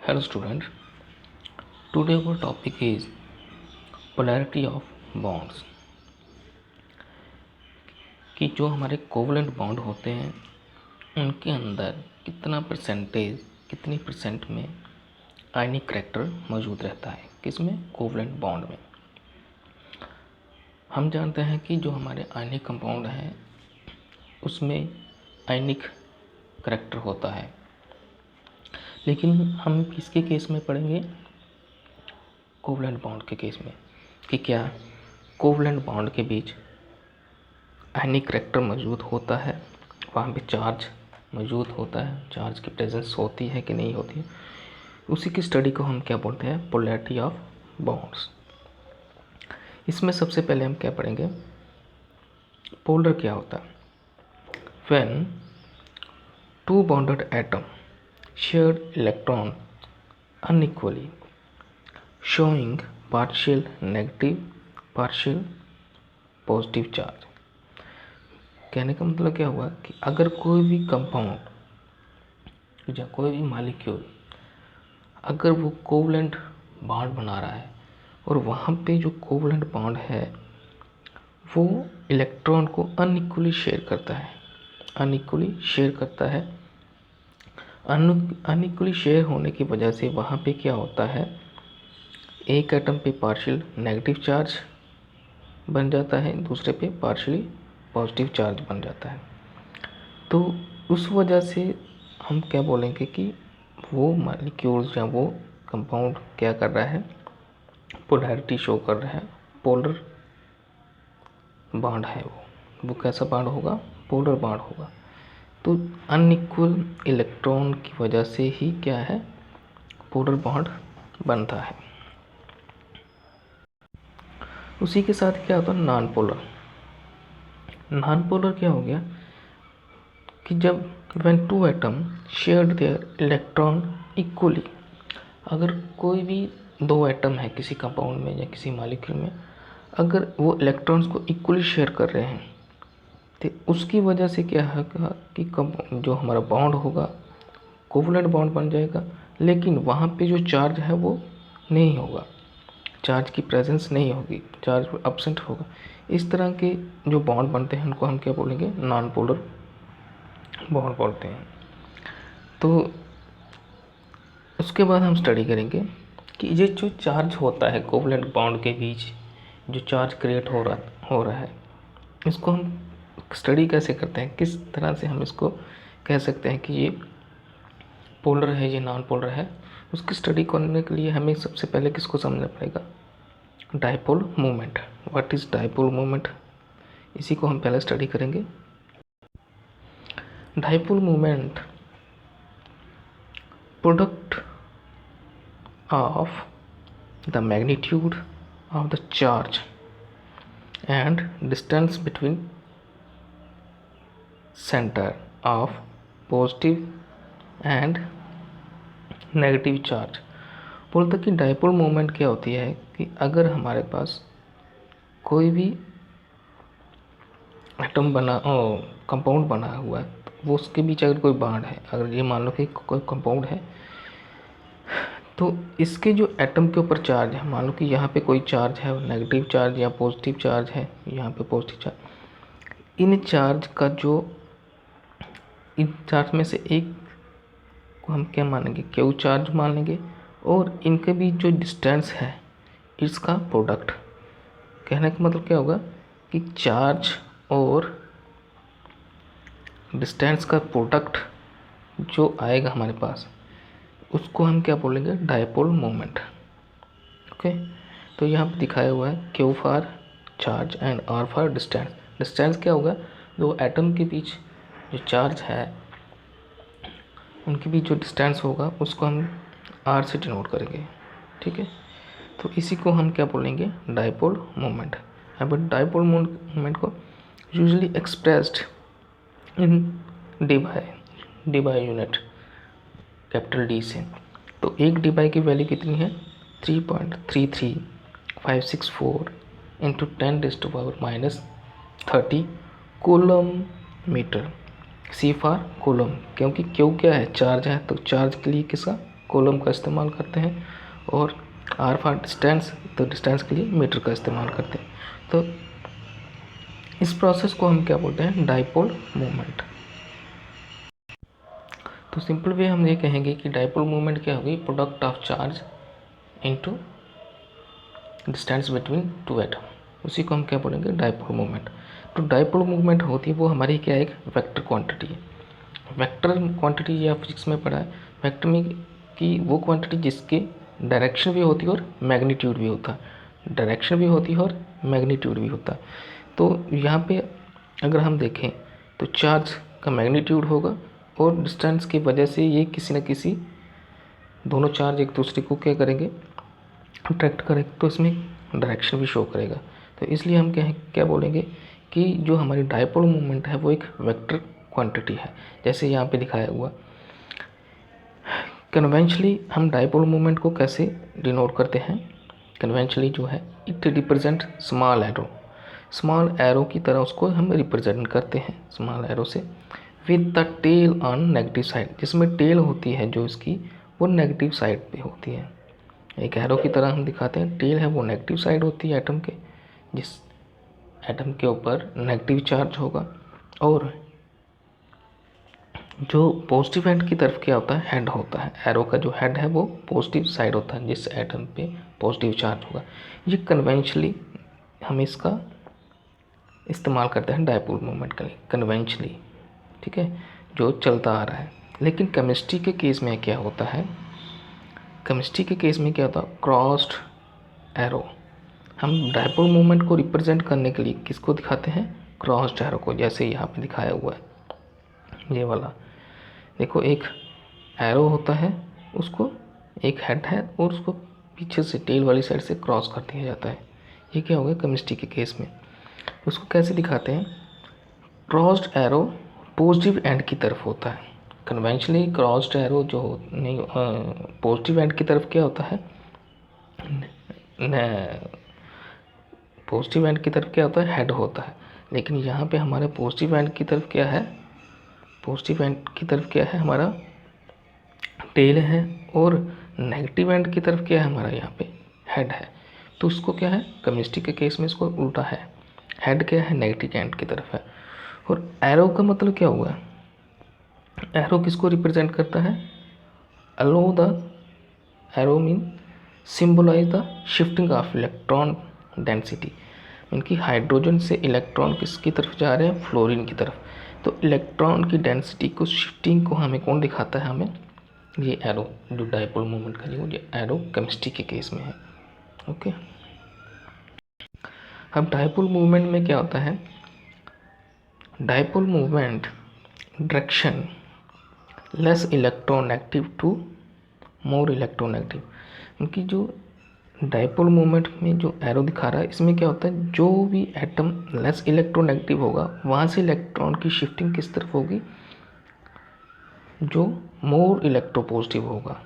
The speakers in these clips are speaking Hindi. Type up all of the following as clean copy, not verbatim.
Hello student, today our topic is polarity of bonds। कि जो हमारे कोवलेंट बॉन्ड होते हैं उनके अंदर कितनी परसेंट में आयनिक करैक्टर मौजूद रहता है। किसमें? कोवलेंट बॉन्ड में। हम जानते हैं कि जो हमारे आयनिक कंपाउंड हैं उसमें आयनिक करैक्टर होता है, लेकिन हम किसके केस में पढ़ेंगे? कोवलेंट बॉन्ड के केस में। कि क्या कोवलेंट बॉन्ड के बीच आयनिक करैक्टर मौजूद होता है, वहाँ पे चार्ज मौजूद होता है, चार्ज की प्रेजेंस होती है कि नहीं होती है। उसी की स्टडी को हम क्या बोलते हैं? Polarity of bonds. इसमें सबसे पहले हम क्या पढ़ेंगे? पोलर क्या होता है? When two bonded atom share electron unequally showing partial negative partial positive charge. कहने का मतलब क्या हुआ कि अगर कोई भी कंपाउंड या कोई भी मॉलिक्यूल अगर वो कोवलेंट बॉन्ड बना रहा है और वहाँ पे जो कोवलेंट बॉन्ड है वो इलेक्ट्रॉन को अनइक्वली शेयर करता है, अनइक्वली शेयर होने की वजह से वहाँ पे क्या होता है, एक एटम पे पार्शियल नेगेटिव चार्ज बन जाता है, दूसरे पे पार्शियली पॉजिटिव चार्ज बन जाता है। तो उस वजह से हम क्या बोलेंगे कि वो मॉलिक्यूल्स या वो कंपाउंड क्या कर रहा है? पोलैरिटी शो कर रहा है, पोलर बॉन्ड है वो कैसा बॉन्ड होगा? पोलर बॉन्ड होगा। तो अनइक्वल इलेक्ट्रॉन की वजह से ही क्या है? पोलर बॉन्ड बनता है। उसी के साथ क्या होता है? नॉन पोलर क्या हो गया कि जब when two atom shared their electron equally, अगर कोई भी दो एटम है किसी कंपाउंड में या किसी मॉलिक्यूल में, अगर वो इलेक्ट्रॉन्स को इक्वली शेयर कर रहे हैं तो उसकी वजह से क्या है कि जो हमारा बॉन्ड होगा कोवलेंट बॉन्ड बन जाएगा, लेकिन वहाँ पे जो चार्ज है वो नहीं होगा, चार्ज की प्रेजेंस नहीं होगी, चार्ज एब्सेंट होगा। इस तरह के जो बॉन्ड बनते हैं उनको हम क्या बोलेंगे? नॉन पोलर बॉन्ड बोलते हैं। तो उसके बाद हम स्टडी करेंगे कि ये जो चार्ज होता है कोवलेंट बॉन्ड के बीच, जो चार्ज क्रिएट हो रहा है, इसको हम स्टडी कैसे करते हैं, किस तरह से हम इसको कह सकते हैं कि ये पोलर है, ये नॉन पोलर है। उसकी स्टडी करने के लिए हमें सबसे पहले किसको समझना पड़ेगा? Dipole movement. What is dipole movement? इसी को हम पहले स्टडी करेंगे। Dipole movement product of the magnitude of the charge and distance between center of positive and negative charge. बोलते कि डाइपोल मोमेंट क्या होती है कि अगर हमारे पास कोई भी एटम कंपाउंड बना हुआ है तो वो उसके बीच अगर कोई बॉन्ड है, अगर ये मान लो कि कोई कंपाउंड है तो इसके जो एटम के ऊपर चार्ज है, मान लो कि यहाँ पे कोई चार्ज है, नेगेटिव चार्ज या पॉजिटिव चार्ज है, यहाँ पे पॉजिटिव चार्ज, इन चार्ज का जो इन चार्ज में से एक को हम क्या मानेंगे? क्यू चार्ज मान लेंगे, और इनके बीच जो डिस्टेंस है इसका प्रोडक्ट। कहने का मतलब क्या होगा कि चार्ज और डिस्टेंस का प्रोडक्ट जो आएगा हमारे पास उसको हम क्या बोलेंगे? Dipole moment. ओके, तो यहाँ पर दिखाया हुआ है Q for charge and R for distance. Distance क्या होगा? दो एटम के बीच जो चार्ज है उनके बीच जो डिस्टेंस होगा उसको हम आर से डिनोट करेंगे। ठीक है, तो इसी को हम क्या बोलेंगे? Dipole moment. अब डाइपोल मोमेंट को usually expressed in D by unit, capital D से। तो एक डी बाई की वैल्यू कितनी है? 3.33564 into 10⁻⁻30 coulomb meter. C for coulomb, क्योंकि क्यू क्या है? चार्ज है, तो चार्ज के लिए किसका कॉलम का इस्तेमाल करते हैं, और आर फॉर डिस्टेंस, तो डिस्टेंस के लिए मीटर का इस्तेमाल करते हैं। तो इस प्रोसेस को हम क्या बोलते हैं, डाइपोल मूवमेंट। तो सिंपल वे हम ये कहेंगे कि डाइपोल मूवमेंट क्या होगी, product of charge into distance between two atom, उसी को हम क्या बोलेंगे, डाइपोल मूवमेंट। तो डाइपोल मूवमेंट होती है वो हमारी क्या है, एक वेक्टर क्वांटिटी है। वेक्टर क्वांटिटी या फिजिक्स में पढ़ा है, वेक्टर में कि वो क्वांटिटी जिसके डायरेक्शन भी होती है और मैग्नीट्यूड भी होता है, डायरेक्शन भी होती है और मैग्नीट्यूड भी होता है। तो यहाँ पे अगर हम देखें तो चार्ज का मैग्नीट्यूड होगा, और डिस्टेंस की वजह से ये किसी न किसी, दोनों चार्ज एक दूसरे को क्या करेंगे, अट्रैक्ट करेंगे, तो इसमें डायरेक्शन भी शो करेगा। तो इसलिए हम क्या बोलेंगे कि जो हमारी डाइपोल मूवमेंट है वो एक वेक्टर क्वांटिटी है, जैसे यहाँ पे दिखाया हुआ। कन्वेंशनली हम डाइपोल मूवमेंट को कैसे डिनोट करते हैं, कन्वेंशनली जो है, it represent small arrow, small arrow की तरह उसको हम रिप्रेजेंट करते हैं, स्मॉल एरो से, with the tail on negative side, जिसमें टेल होती है जो इसकी वो नेगेटिव साइड पे होती है। एक एरो की तरह हम दिखाते हैं, टेल है वो नेगेटिव साइड होती है एटम के, जिस एटम के ऊपर नेगेटिव चार्ज होगा, और जो पॉजिटिव एंड की तरफ क्या होता है, हेड होता है। एरो का जो हेड है वो पॉजिटिव साइड होता है, जिस एटम पे पॉजिटिव चार्ज होगा। ये कन्वेंशनली हम इसका इस्तेमाल करते हैं डाइपोल मूवमेंट के लिए, कन्वेंशनली, ठीक है, जो चलता आ रहा है। लेकिन केमिस्ट्री के केस में क्या होता है, केमिस्ट्री के केस में क्या होता है, क्रॉस्ड एरो। हम डाइपोल मूवमेंट को रिप्रेजेंट करने के लिए किसको दिखाते हैं, क्रॉस्ड एरो को, जैसे यहाँ पे दिखाया हुआ है ये वाला। देखो एक एरो होता है, उसको एक हेड है और उसको पीछे से टेल वाली साइड से क्रॉस कर दिया जाता है। ये क्या हो गया केमिस्ट्री के केस में। उसको कैसे दिखाते हैं, क्रॉस्ड एरो पॉजिटिव एंड की तरफ होता है। कन्वेंशनली क्रॉस्ड एरो जो नहीं, पॉजिटिव एंड की तरफ क्या होता है, पॉजिटिव एंड की तरफ क्या होता है, हेड होता है। लेकिन यहाँ पे हमारे पॉजिटिव एंड की तरफ क्या है, पॉजिटिव एंड की तरफ क्या है, हमारा टेल है, और नेगेटिव एंड की तरफ क्या है, हमारा यहाँ पे हेड है। तो उसको क्या है, केमिस्ट्री के केस में इसको उल्टा है, हेड क्या है, नेगेटिव एंड की तरफ है। और एरो का मतलब क्या हुआ, एरो किसको रिप्रेजेंट करता है, allow the arrow mean symbolize the shifting of electron density, इनकी हाइड्रोजन से इलेक्ट्रॉन किसकी तरफ जा रहे हैं, फ्लोरीन की तरफ। तो इलेक्ट्रॉन की डेंसिटी को, शिफ्टिंग को हमें कौन दिखाता है, हमें ये एरो, जो डाइपोल मूवमेंट का जो ये एरो केमिस्ट्री के केस में है। ओके, अब डाइपोल मूवमेंट में क्या होता है, dipole movement direction less electronegative to more electronegative. उनकी जो डाइपोल मूवमेंट में जो एरो दिखा रहा है, इसमें क्या होता है, जो भी एटम लेस इलेक्ट्रोनेगेटिव होगा वहाँ से इलेक्ट्रॉन की शिफ्टिंग किस तरफ होगी, जो मोर इलेक्ट्रोपॉजिटिव होगा।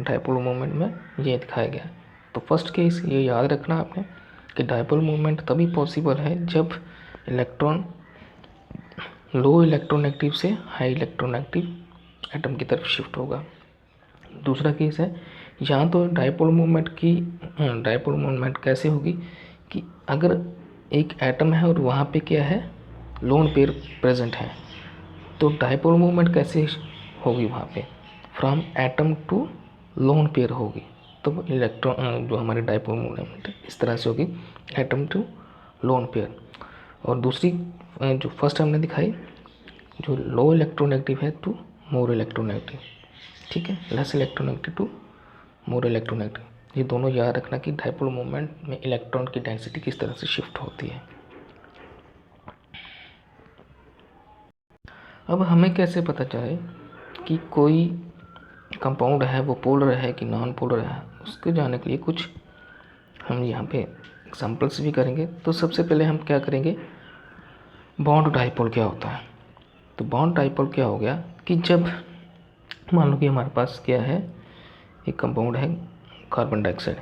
डाइपोल मूवमेंट में ये दिखाया गया है। तो फर्स्ट केस ये याद रखना आपने कि डाइपोल मूवमेंट तभी पॉसिबल है जब इलेक्ट्रॉन लो इलेक्ट्रोनेगेटिव से हाई इलेक्ट्रोनेगेटिव एटम की तरफ शिफ्ट होगा। दूसरा केस है, यहाँ तो डाइपोल मूवमेंट कैसे होगी कि अगर एक एटम है और वहाँ पे क्या है, लोन पेयर प्रेजेंट है, तो डाइपोल मूवमेंट कैसे होगी वहाँ पे, from atom to lone pair होगी। तो इलेक्ट्रॉन जो हमारी डाइपोल मूवमेंट इस तरह से होगी, एटम टू लोन पेयर। और दूसरी जो फर्स्ट हमने दिखाई, जो लो इलेक्ट्रोनेगेटिव है टू मोर इलेक्ट्रोनेगेटिव, ठीक है, less electronegative to more electronegative. ये दोनों याद रखना कि डाइपोल मूवमेंट में इलेक्ट्रॉन की डेंसिटी किस तरह से शिफ्ट होती है। अब हमें कैसे पता चले कि कोई कंपाउंड है वो पोलर है कि नॉन पोलर है, उसके जानने के लिए कुछ हम यहाँ पे एग्जांपल्स भी करेंगे। तो सबसे पहले हम क्या करेंगे, बॉन्ड डाइपोल क्या होता है। तो बॉन्ड डाइपोल क्या हो गया कि जब मान लो कि हमारे पास क्या है, एक कंपाउंड है कार्बन डाइऑक्साइड,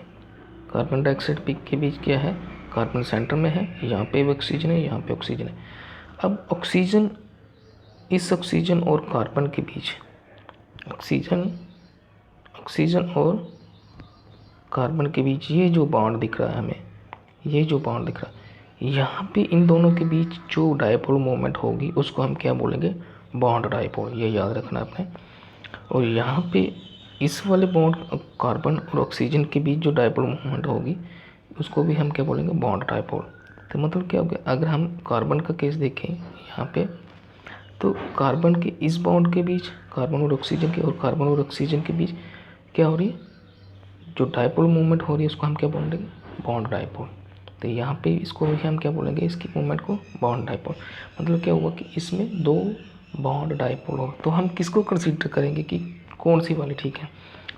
कार्बन डाइऑक्साइड के बीच क्या है, कार्बन सेंटर में है, यहाँ पे ऑक्सीजन है, यहाँ पे ऑक्सीजन है। अब ऑक्सीजन, इस ऑक्सीजन और कार्बन के बीच, ऑक्सीजन ऑक्सीजन और कार्बन के बीच ये जो बॉन्ड दिख रहा है हमें, ये जो बॉन्ड दिख रहा है, यहाँ पे इन दोनों के बीच जो डायपोल मोमेंट होगी उसको हम क्या बोलेंगे, बॉन्ड डायपोल, ये याद रखना आपने। और यहाँ पे इस वाले बॉन्ड कार्बन और ऑक्सीजन के बीच जो डायपोल मोमेंट होगी उसको भी हम क्या बोलेंगे, बॉन्ड डायपोल। तो मतलब क्या हो गया, अगर हम कार्बन का केस देखें यहाँ पे, तो कार्बन के इस बॉन्ड के बीच, कार्बन और ऑक्सीजन के, और कार्बन और ऑक्सीजन के बीच क्या हो रही है, जो डायपोल मूवमेंट हो रही है उसको हम क्या बोलेंगे, बॉन्ड डायपोल। तो यहाँ पे इसको भी हम क्या बोलेंगे, इसकी मूवमेंट को बॉन्ड डायपोल। मतलब क्या हुआ कि इसमें दो बॉन्ड डायपोल हो, तो हम किसको कंसीडर करेंगे कि कौन सी वाली ठीक है।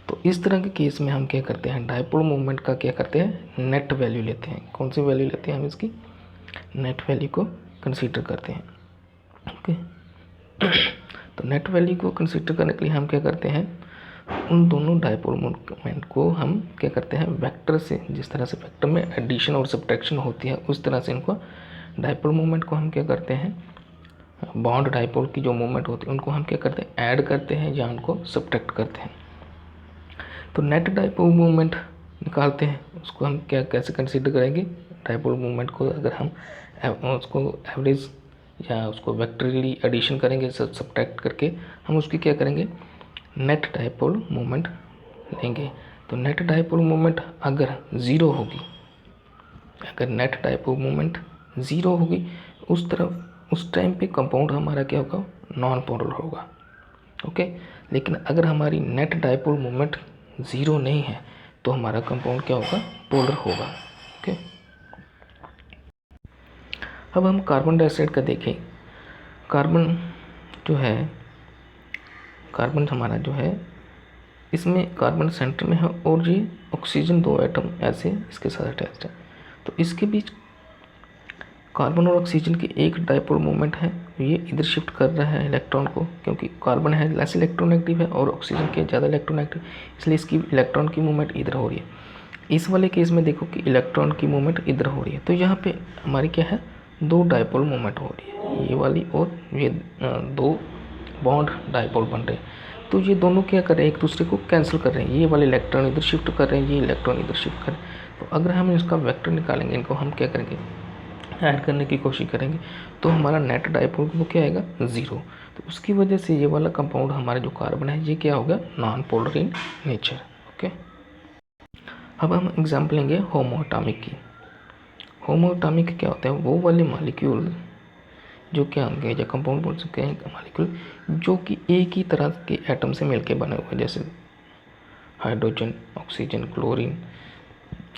तो इस तरह के केस में हम क्या करते हैं, डायपोल मूवमेंट का क्या करते हैं, नेट वैल्यू लेते हैं। कौन सी वैल्यू लेते हैं हम, इसकी नेट वैल्यू को कंसीडर करते हैं। ओके, तो नेट वैल्यू को कंसीडर करने के लिए हम क्या करते हैं, उन दोनों डायपोल मोमेंट को हम क्या करते हैं, वेक्टर से, जिस तरह से वेक्टर में एडिशन और सब्ट्रैक्शन होती है उस तरह से इनको डायपोल मोमेंट को हम क्या करते हैं, बॉन्ड डायपोल की जो मोमेंट होती है उनको हम क्या करते हैं, ऐड करते हैं या उनको सब्ट्रैक्ट करते हैं। तो नेट डायपोल मोमेंट निकालते हैं, उसको हम क्या कैसे कंसीडर करेंगे, डायपोल मोमेंट को अगर हम उसको एवरेज या उसको वेक्टरली एडिशन करेंगे सब्ट्रैक्ट करके, हम उसकी क्या करेंगे, नेट डायपोल मोमेंट लेंगे। तो नेट डायपोल मोमेंट अगर ज़ीरो होगी, अगर नेट डायपोल मोमेंट ज़ीरो होगी उस टाइम पे कंपाउंड हमारा क्या होगा, नॉन पोलर होगा। ओके, लेकिन अगर हमारी नेट डायपोल मोमेंट ज़ीरो नहीं है तो हमारा कंपाउंड क्या होगा, पोलर होगा। ओके, अब हम कार्बन डाइऑक्साइड का देखें। कार्बन जो है, कार्बन हमारा जो है, इसमें कार्बन सेंटर में है और ये ऑक्सीजन दो एटम ऐसे इसके साथ अटैच्ड है। तो इसके बीच कार्बन और ऑक्सीजन की एक डायपोल मोमेंट है, ये इधर शिफ्ट कर रहा है इलेक्ट्रॉन को, क्योंकि कार्बन है लेस इलेक्ट्रोनेगेटिव है और ऑक्सीजन के ज़्यादा इलेक्ट्रोनेगेटिव, इसलिए इसकी इलेक्ट्रॉन की मूवमेंट इधर हो रही है। इस वाले केस में देखो कि इलेक्ट्रॉन की मूवमेंट इधर हो रही है, तो यहाँ पे हमारी क्या है, दो डायपोल मूवमेंट हो रही है, ये वाली और ये दो बॉन्ड डायपोल बन रहे हैं। तो ये दोनों क्या कर रहे हैं, एक दूसरे को कैंसिल कर रहे हैं, ये वाले इलेक्ट्रॉन इधर शिफ्ट कर रहे हैं, ये इलेक्ट्रॉन इधर शिफ्ट कर रहे हैं। तो अगर हम इसका वेक्टर निकालेंगे, इनको हम क्या करेंगे, ऐड करने की कोशिश करेंगे, तो हमारा नेट डायपोल वो क्या आएगा, ज़ीरो। तो उसकी वजह से ये वाला कंपाउंड हमारा जो कार्बन है ये क्या होगा, non polar in nature. Okay, अब हम एग्जाम्पल लेंगे होमोएटॉमिक की। होमोएटॉमिक क्या होता है, वो वाले मॉलिक्यूल जो क्या होंगे, या कंपाउंड बोल सकते हैं मॉलिक्यूल, जो कि एक ही तरह के एटम से मिलके बने हुए हैं, जैसे hydrogen, oxygen, chlorine,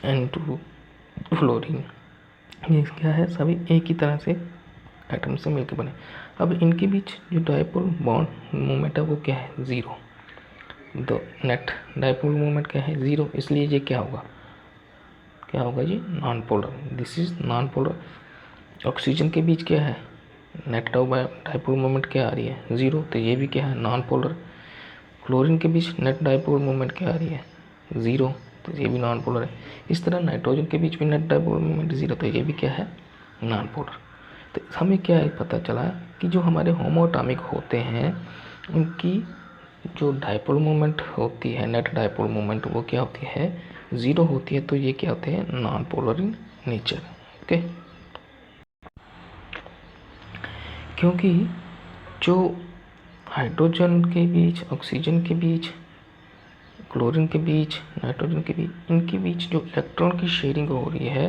N2 fluorine, ये क्या है, सभी एक ही तरह से एटम से मिलकर बने। अब इनके बीच जो डायपोल बॉन्ड मूवमेंट है वो क्या है, ज़ीरो। तो नेट डायपोल मूवमेंट क्या है, ज़ीरो, इसलिए ये क्या होगा, क्या होगा जी, non polar. This is non polar. Oxygen के बीच क्या है, नेट डायपोल मूवमेंट क्या आ रही है, ज़ीरो, तो ये भी क्या है, नॉन पोलर। क्लोरीन के बीच नेट डायपोल मूवमेंट क्या आ रही है, ज़ीरो, तो ये भी नॉन पोलर है। इस तरह नाइट्रोजन के बीच भी नेट डायपोल मूवमेंट ज़ीरो, तो ये भी क्या है, नॉन पोलर। तो हमें क्या है पता चला कि जो हमारे होमोएटॉमिक होते हैं उनकी जो डायपोल मूवमेंट होती है, नेट डायपोल मूवमेंट, वो क्या होती है, ज़ीरो होती है। तो ये क्या होते हैं, non polar in nature. Okay, क्योंकि जो हाइड्रोजन के बीच, ऑक्सीजन के बीच, क्लोरीन के बीच, नाइट्रोजन के बीच, इनके बीच जो इलेक्ट्रॉन की शेयरिंग हो रही है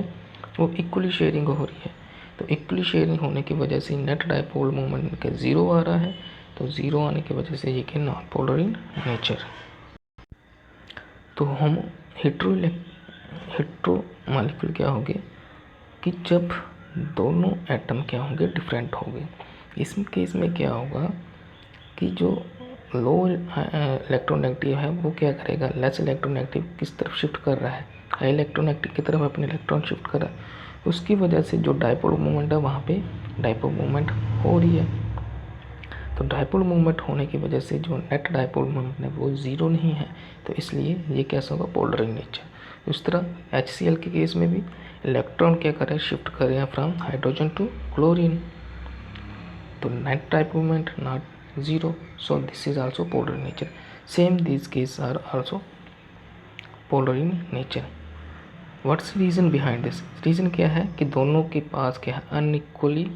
वो इक्वली शेयरिंग हो रही है। तो इक्वली शेयरिंग होने की वजह से नेट डायपोल मोमेंट के ज़ीरो आ रहा है। तो ज़ीरो आने की वजह से ये कि नॉन पोलर इन नेचर। तो हम हेट्रो मॉलिक्यूल क्या होंगे कि जब दोनों एटम क्या होंगे, डिफरेंट होंगे। इस केस में क्या होगा कि जो लो इलेक्ट्रोनेगेटिव है वो क्या करेगा, लेस इलेक्ट्रोनेगेटिव किस तरफ शिफ्ट कर रहा है, हाई इलेक्ट्रोनेगेटिव की तरफ अपने इलेक्ट्रॉन शिफ्ट कर रहा है। उसकी वजह से जो डायपोल मूवमेंट है वहाँ पे डायपोल मूवमेंट हो रही है। तो डायपोल मूवमेंट होने की वजह से जो नेट डायपोल मूवमेंट है वो ज़ीरो नहीं है, तो इसलिए ये कैसा होगा, पोलर इन नेचर। उस तरह HCl के केस में भी इलेक्ट्रॉन क्या कर रहे हैं, शिफ्ट कर रहे हैं फ्रॉम हाइड्रोजन टू क्लोरीन। तो net dipole movement not zero, so this is also polar in nature. Same these case are also polar in nature. What's reason behind this? Reason क्या है कि दोनों के पास क्या है, अनइक्वली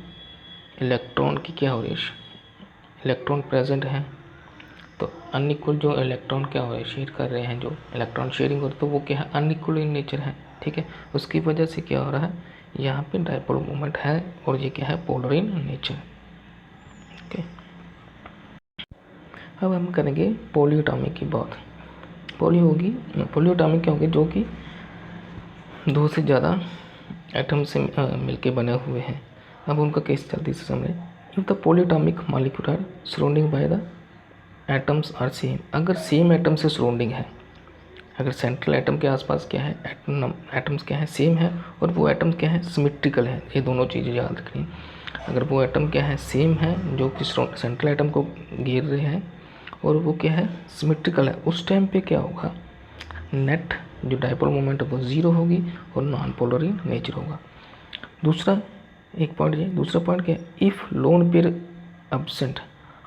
इलेक्ट्रॉन की क्या हो रही है, इलेक्ट्रॉन प्रेजेंट है। तो अनइक्वल जो इलेक्ट्रॉन क्या हो रहे हैं, शेयर कर रहे हैं, जो इलेक्ट्रॉन शेयरिंग हो रही है, तो वो क्या है, अनइक्वल इन नेचर है। ठीक है, उसकी वजह से क्या हो रहा है, यहाँ पे डायपोल मोमेंट है और ये क्या है, पोलर इन नेचर। ओके, अब हम करेंगे पॉलीएटॉमिक की बात। पॉलीएटॉमिक क्या होगी, जो कि दो से ज़्यादा एटम से मिलके बने हुए हैं। अब उनका केस जल्दी से समझें। If the polyatomic molecule are surrounding by the atoms are same, अगर सेम एटम से सराउंडिंग है, अगर सेंट्रल एटम के आसपास क्या है, एटम्स क्या है, सेम है, और वो एटम्स क्या है, सिमेट्रिकल है। ये दोनों चीज़ें याद रखनी है। अगर वो एटम क्या है, सेम है, जो कि सेंट्रल एटम को घेर रहे हैं, और वो क्या है, सिमेट्रिकल है, उस टाइम पे क्या होगा, नेट जो डायपोल मोमेंट है वो ज़ीरो होगी और नॉन पोलर इन नेचर होगा। दूसरा एक पॉइंट ये, दूसरा पॉइंट क्या है, इफ़ लोन पेयर एब्सेंट,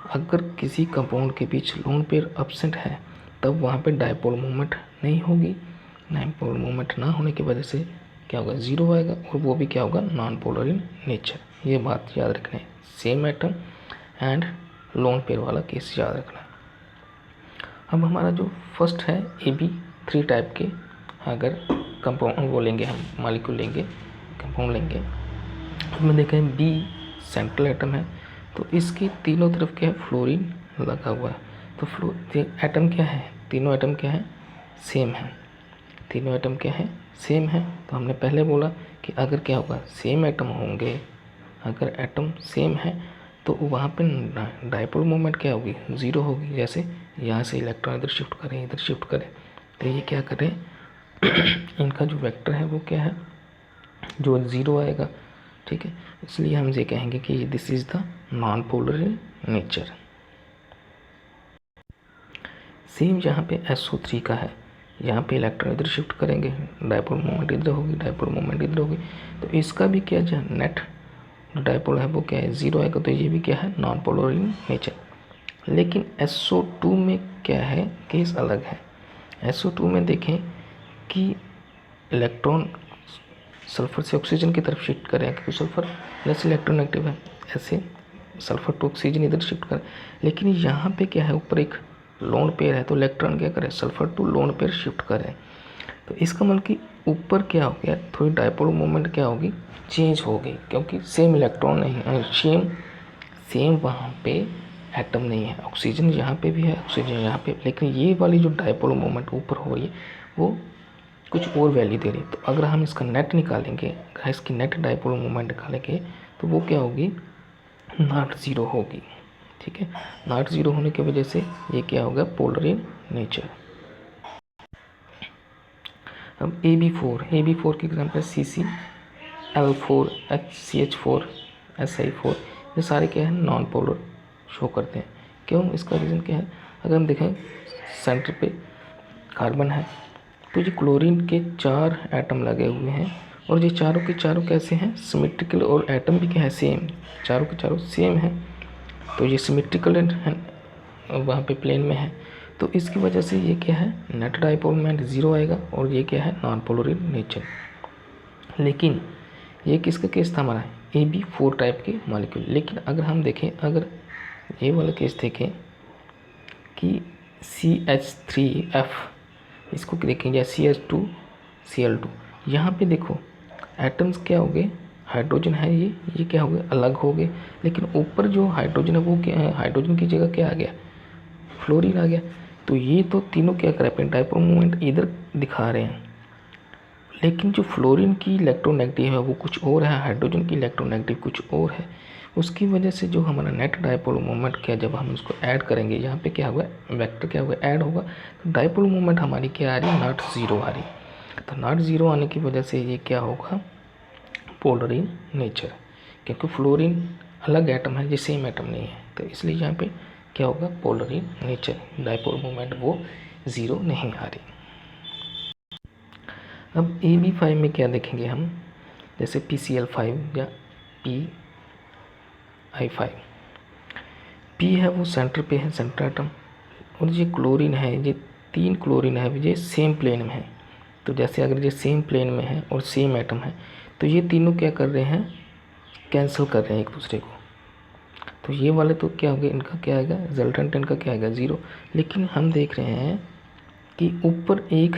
अगर किसी कंपाउंड के बीच लोन पेयर एब्सेंट है तब वहाँ पे डायपोल मोमेंट नहीं होगी। डायपोल मोमेंट ना होने की वजह से क्या होगा, ज़ीरो आएगा, और वो भी क्या होगा, नॉन पोलर इन नेचर। ये बात याद रखना है, same atom and lone pair वाला केस याद रखना है। अब हमारा जो फर्स्ट है AB3 टाइप के, अगर कंपाउंड वो लेंगे, हम मॉलिक्यूल लेंगे, कंपाउंड लेंगे, उसमें देखें बी सेंट्रल एटम है, तो इसके तीनों तरफ क्या है, फ्लोरीन लगा हुआ है। तो एटम क्या है, तीनों एटम क्या है, सेम है। तीनों एटम क्या है, सेम है। तो हमने पहले बोला कि अगर क्या होगा, सेम एटम होंगे, अगर एटम सेम है तो वहाँ पे डायपोल मोमेंट क्या होगी, ज़ीरो होगी। जैसे यहाँ से इलेक्ट्रॉन इधर शिफ्ट करें, इधर शिफ्ट करें, तो ये क्या करें इनका जो वेक्टर है वो क्या है, जो ज़ीरो आएगा। ठीक है, इसलिए हम ये कहेंगे कि this is the non polar in nature. Same यहाँ पे SO3 का है, यहाँ पे इलेक्ट्रॉन इधर शिफ्ट करेंगे, डायपोल मोमेंट इधर होगी, डायपोल मोमेंट इधर होगी, तो इसका भी क्या जो नेट डायपोल है वो क्या है, ज़ीरो आएगा। तो ये भी क्या है, नॉन पोलर इन नेचर। लेकिन SO2 में क्या है, केस अलग है। SO2 में देखें कि इलेक्ट्रॉन सल्फर से ऑक्सीजन की तरफ शिफ्ट करें, क्योंकि सल्फर लेस इलेक्ट्रोनेगेटिव है, ऐसे सल्फर टू ऑक्सीजन इधर शिफ्ट करें। लेकिन यहाँ पे क्या है, ऊपर एक लोन पेयर है, तो इलेक्ट्रॉन क्या करें, sulphur to lone pair shift करें। तो इसका मतलब कि ऊपर क्या हो गया, थोड़ी डायपोल मोमेंट क्या होगी, चेंज हो गई, क्योंकि सेम इलेक्ट्रॉन नहीं है, सेम वहाँ पे एटम नहीं है। ऑक्सीजन यहाँ पे भी है, ऑक्सीजन यहाँ पे, लेकिन ये वाली जो डायपोल मोमेंट ऊपर हो रही है वो कुछ और वैल्यू दे रही है। तो अगर हम इसका नेट निकालेंगे, अगर इसकी नेट डायपोल मोमेंट निकालेंगे, तो वो क्या होगी, नॉट ज़ीरो होगी। ठीक है, नॉट ज़ीरो होने की वजह से ये क्या होगा, पोलर इन नेचर। अब AB4 की एग्जाम्पल CCl4 HCH4 Si4, ये सारे क्या है, नॉन पोलर शो करते हैं। क्यों, इसका रीज़न क्या है, अगर हम देखें सेंटर पे कार्बन है, तो ये क्लोरीन के 4 एटम लगे हुए हैं, और ये चारों के चारों कैसे हैं, सिमेट्रिकल, और एटम भी क्या है, सेम, चारों के चारों सेम हैं। तो ये सिमेट्रिकल है, वहाँ पे प्लेन में है, तो इसकी वजह से ये क्या है, नेट डायपोल मोमेंट ज़ीरो आएगा, और ये क्या है, नॉन पोलर इन नेचर। लेकिन ये किसका केस था हमारा, AB4 टाइप के मॉलिक्यूल। लेकिन अगर हम देखें, अगर ये वाला केस देखें कि CH3F, इसको देखें, या CH2Cl2, यहाँ पे देखो एटम्स क्या हो गए, हाइड्रोजन है, ये क्या हो गए, अलग हो गए। लेकिन ऊपर जो हाइड्रोजन है वो क्या है, हाइड्रोजन की जगह क्या आ गया, फ्लोरीन आ गया। तो ये तो तीनों क्या कर रहे हैं, डायपोल मोमेंट इधर दिखा रहे हैं, लेकिन जो फ्लोरीन की इलेक्ट्रोनेगेटिव है वो कुछ और है, हाइड्रोजन की इलेक्ट्रोनेगेटिव कुछ और है। उसकी वजह से जो हमारा नेट डायपोल मोमेंट क्या, जब हम उसको ऐड करेंगे, यहाँ पे क्या हुआ, वेक्टर क्या हुआ, ऐड होगा, तो डायपोल मोमेंट हमारी क्या आ रही है, नॉट ज़ीरो आ रही। तो नॉट ज़ीरो आने की वजह से ये क्या होगा, पोलर इन नेचर, क्योंकि फ्लोरीन अलग एटम है, ये सेम एटम नहीं है, तो इसलिए यहाँ पे क्या होगा, polar in nature, dipole moment वो ज़ीरो नहीं आ रही। अब AB5 में क्या देखेंगे हम, जैसे PCl5 या PI5। P है वो सेंटर पे है, सेंटर एटम, और ये क्लोरीन है, ये 3 क्लोरीन है, ये सेम प्लेन में है। तो जैसे अगर ये सेम प्लेन में है और सेम एटम है तो ये तीनों क्या कर रहे हैं, कैंसिल कर रहे हैं एक दूसरे को। तो ये वाले तो क्या हो गया, इनका क्या आएगा, रिजल्टेंट इनका क्या आएगा, 0। लेकिन हम देख रहे हैं कि ऊपर एक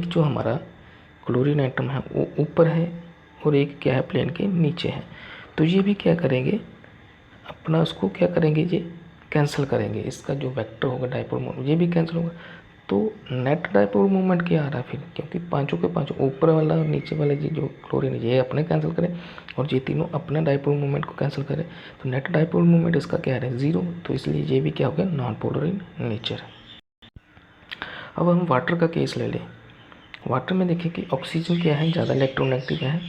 जो हमारा क्लोरीन एटम है वो ऊपर है और एक क्या है, प्लेन के नीचे है। तो ये भी क्या करेंगे, अपना उसको क्या करेंगे, ये कैंसिल करेंगे। इसका जो वेक्टर होगा डाइपोल मोमेंट ये भी कैंसिल होगा। तो नेट डाइपोल मोमेंट क्या आ रहा है फिर, क्योंकि पांचों के पांचों ऊपर वाला और नीचे वाले ये जो क्लोरीन ये अपने कैंसिल करें और ये तीनों अपने डाइपोल मोमेंट को कैंसिल करें, तो नेट डाइपोल मोमेंट इसका क्या है, 0। तो इसलिए ये भी क्या हो गया, नॉन पोलर इन नेचर। अब हम वाटर का केस ले लें। वाटर में देखिए कि ऑक्सीजन क्या है, ज़्यादा इलेक्ट्रोनेगेटिव है,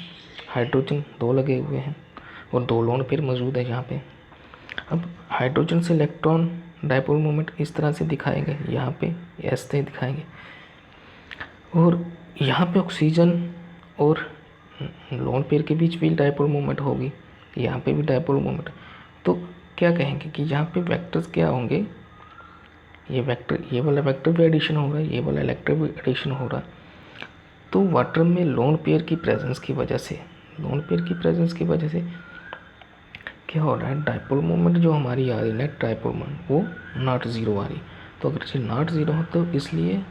हाइड्रोजन 2 लगे हुए हैं और 2 लोन पेयर मौजूद है यहाँ पे। अब हाइड्रोजन से इलेक्ट्रॉन डाइपोल मोमेंट इस तरह से दिखाएंगे, यहाँ पे ऐसे दिखाएंगे, और यहाँ पे ऑक्सीजन और लोन पेयर के बीच भी डाइपोल मोमेंट होगी, यहाँ पे भी डाइपोल मोमेंट। तो क्या कहेंगे कि यहाँ पे वेक्टर्स क्या होंगे, ये वेक्टर, ये वाला वेक्टर भी एडिशन हो रहा है, ये वाला इलेक्ट्रिक भी एडिशन हो रहा है। तो वाटर में लोन पेयर की प्रेजेंस की वजह से, क्या हो रहा है, डाइपोल मोमेंट जो हमारी आ रही है, नेट डाइपोल मोमेंट वो नॉट 0 आ रही। तो अगर ये नॉट 0 हो तो इसलिए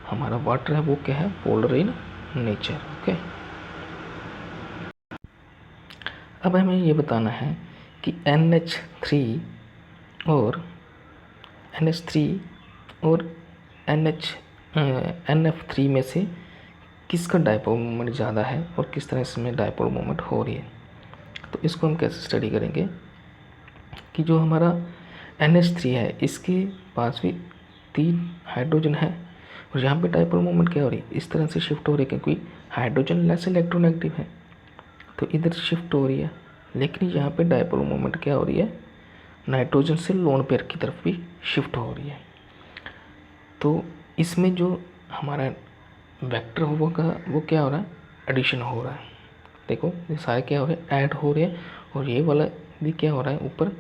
हमारा वाटर है वो क्या है, पोलर इन नेचर। ओके, अब हमें ये बताना है कि NH3 और NF3 में से किसका डाइपोल मोमेंट ज़्यादा है और किस तरह इसमें डाइपोल मोमेंट हो रही है। तो इसको हम कैसे स्टडी करेंगे कि जो हमारा NH3 है इसके पास भी 3 हाइड्रोजन है और यहाँ पे डाइपोल मोमेंट क्या हो रही है, इस तरह से शिफ्ट हो रही है, क्योंकि हाइड्रोजन लेस इलेक्ट्रोनेगेटिव है तो इधर शिफ्ट हो रही है। लेकिन यहाँ पे डाइपोल मोमेंट क्या हो रही है, नाइट्रोजन से लोन पेयर की तरफ भी शिफ्ट हो रही है। तो इसमें जो हमारा वेक्टर होगा वो क्या हो रहा है, एडिशन हो रहा है। देखो ये सारे क्या हो रहे हैं, ऐड हो रहे हैं, और ये वाला भी क्या हो रहा है, ऊपर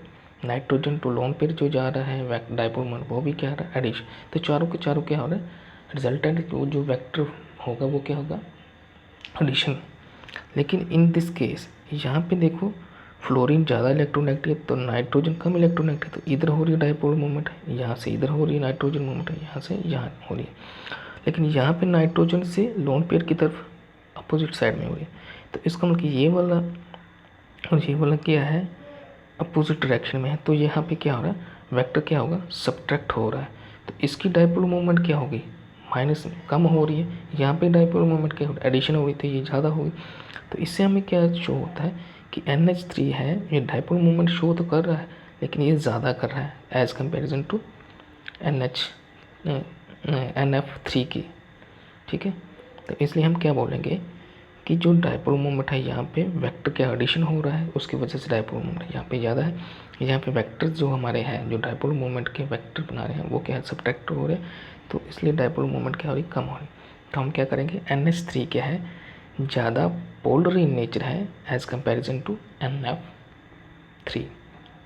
नाइट्रोजन टू लोन पेयर जो जा रहा है डाइपोल मोमेंट वो भी क्या हो रहा है, एडिशन। तो चारों के चारों क्या हो रहा है, रिजल्टेंट जो वेक्टर होगा वो क्या होगा, एडिशन। लेकिन इन दिस केस यहाँ पे देखो फ्लोरीन ज़्यादा इलेक्ट्रोनेगेटिव है तो नाइट्रोजन कम इलेक्ट्रोनेगेटिव, तो इधर हो रही है डाइपोल मोमेंट, यहाँ से इधर हो रही है नाइट्रोजन मोमेंट, यहाँ से यहाँ हो रही है। लेकिन यहाँ पे नाइट्रोजन से लोन पेयर की तरफ अपोजिट साइड में हो रही है। तो इसका मतलब ये वाला और ये वाला क्या है, अपोजिट डायरेक्शन में है। तो यहाँ पे क्या हो रहा है, वेक्टर क्या होगा, सब्ट्रैक्ट हो रहा है। तो इसकी डाइपोल मोमेंट क्या होगी, माइनस कम हो रही है। यहाँ पे डाइपोल मोमेंट क्या हो रहा है, एडिशन हो रही थी, ये ज़्यादा होगी। तो इससे हमें क्या शो होता है कि NH3 है, ये डाइपोल मोमेंट शो तो कर रहा है लेकिन ये ज़्यादा कर रहा है एज़ कम्पेरिजन टू NF3 की। ठीक है, तो इसलिए हम क्या बोलेंगे कि जो डाइपोल मोमेंट है यहाँ पे वेक्टर के एडिशन हो रहा है, उसकी वजह से डाइपोल मोमेंट यहाँ पे ज़्यादा है। यहाँ पे वेक्टर जो हमारे हैं, जो डाइपोल मोमेंट के वेक्टर बना रहे हैं वो क्या है, सब्ट्रैक्ट हो रहे हैं, तो इसलिए डाइपोल मोमेंट क्या हो रही, कम हो रही। तो हम क्या करेंगे, NH3 क्या है, ज़्यादा पोलर इन नेचर है एज़ कम्पेरिजन टू NF3।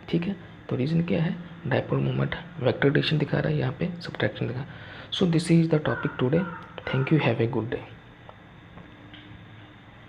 ठीक है, तो रीज़न क्या है, डाइपोल मोमेंट वेक्टर एडिशन दिखा रहा है, यहाँ पे सब्ट्रैक्शन दिखा। So this is the topic today. Thank you, have a good day.